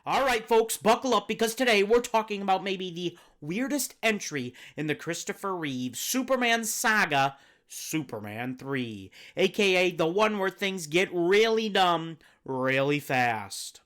Alright folks, buckle up because today we're talking about maybe the weirdest entry in the Christopher Reeve Superman saga, Superman 3, aka the one where things get really dumb really fast.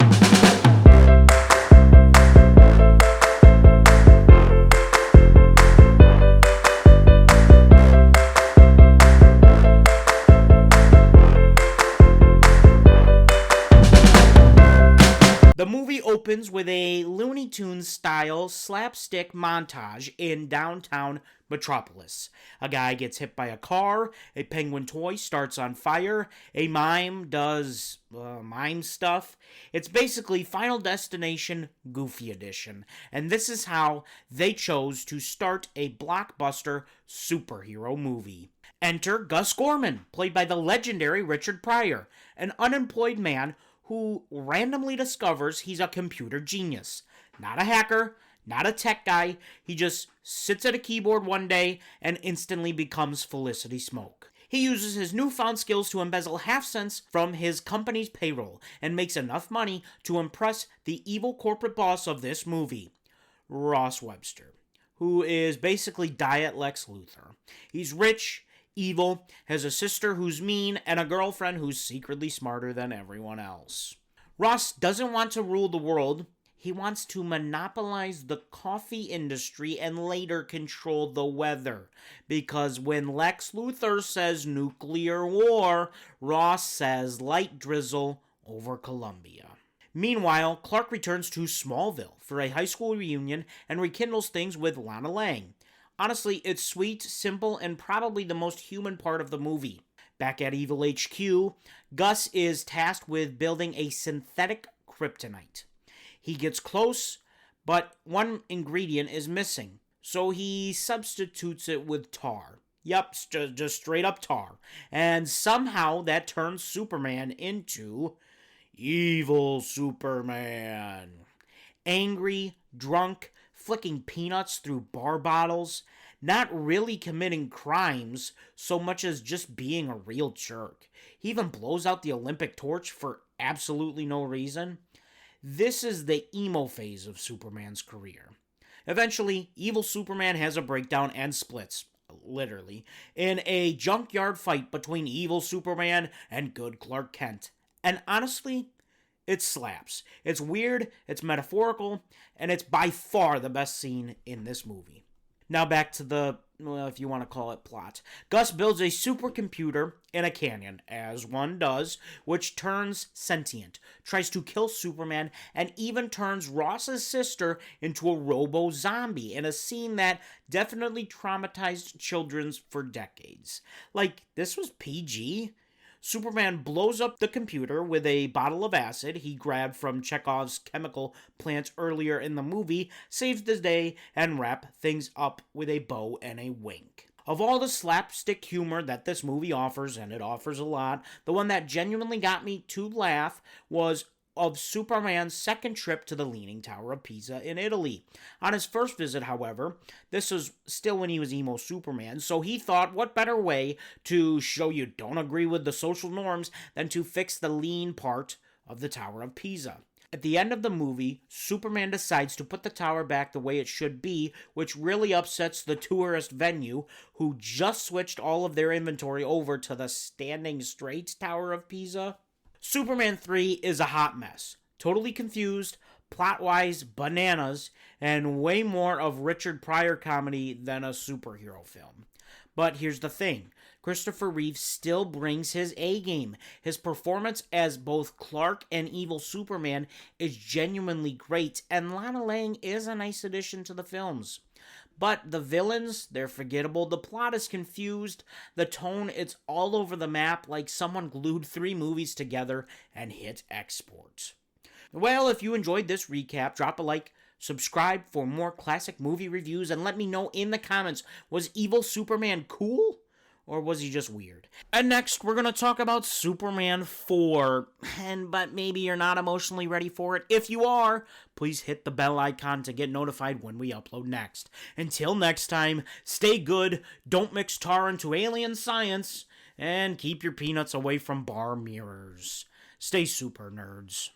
The movie opens with a Looney Tunes style slapstick montage in downtown Metropolis. A guy gets hit by a car, a penguin toy starts on fire, a mime does mime stuff. It's basically Final Destination Goofy Edition, and this is how they chose to start a blockbuster superhero movie. Enter Gus Gorman, played by the legendary Richard Pryor, an unemployed man who randomly discovers he's a computer genius. Not a hacker, not a tech guy, he just sits at a keyboard one day and instantly becomes Felicity Smoke. He uses his newfound skills to embezzle half cents from his company's payroll and makes enough money to impress the evil corporate boss of this movie, Ross Webster, who is basically Diet Lex Luthor. He's rich, evil, has a sister who's mean, and a girlfriend who's secretly smarter than everyone else. Ross doesn't want to rule the world. He wants to monopolize the coffee industry and later control the weather. Because when Lex Luthor says nuclear war, Ross says light drizzle over Columbia. Meanwhile, Clark returns to Smallville for a high school reunion and rekindles things with Lana Lang. Honestly, it's sweet, simple, and probably the most human part of the movie. Back at Evil HQ, Gus is tasked with building a synthetic kryptonite. He gets close, but one ingredient is missing, so he substitutes it with tar. Yup, just straight up tar. And somehow that turns Superman into Evil Superman. Angry, drunk, flicking peanuts through bar bottles, not really committing crimes so much as just being a real jerk. He even blows out the Olympic torch for absolutely no reason. This is the emo phase of Superman's career. Eventually, evil Superman has a breakdown and splits, literally, in a junkyard fight between evil Superman and good Clark Kent. And honestly, it slaps. It's weird, it's metaphorical, and it's by far the best scene in this movie. Now back to the, well, if you want to call it plot. Gus builds a supercomputer in a canyon, as one does, which turns sentient, tries to kill Superman, and even turns Ross's sister into a robo-zombie in a scene that definitely traumatized children for decades. Like, this was PG. Superman blows up the computer with a bottle of acid he grabbed from Chekhov's chemical plant earlier in the movie, saves the day, and wraps things up with a bow and a wink. Of all the slapstick humor that this movie offers, and it offers a lot, the one that genuinely got me to laugh was of Superman's second trip to the Leaning Tower of Pisa in Italy. On his first visit, however, this was still when he was emo Superman, so he thought what better way to show you don't agree with the social norms than to fix the lean part of the Tower of Pisa. At the end of the movie, Superman decides to put the tower back the way it should be, which really upsets the tourist venue, who just switched all of their inventory over to the standing straight Tower of Pisa. Superman 3 is a hot mess. Totally confused, plot-wise bananas, and way more of Richard Pryor comedy than a superhero film. But here's the thing. Christopher Reeve still brings his A-game. His performance as both Clark and evil Superman is genuinely great, and Lana Lang is a nice addition to the films. But the villains, they're forgettable, the plot is confused, the tone, it's all over the map like someone glued 3 movies together and hit export. Well, if you enjoyed this recap, drop a like, subscribe for more classic movie reviews, and let me know in the comments, was evil Superman cool? Or was he just weird? And next, we're going to talk about Superman 4. But maybe you're not emotionally ready for it. If you are, please hit the bell icon to get notified when we upload next. Until next time, stay good, don't mix tar into alien science, and keep your peanuts away from bar mirrors. Stay super, nerds.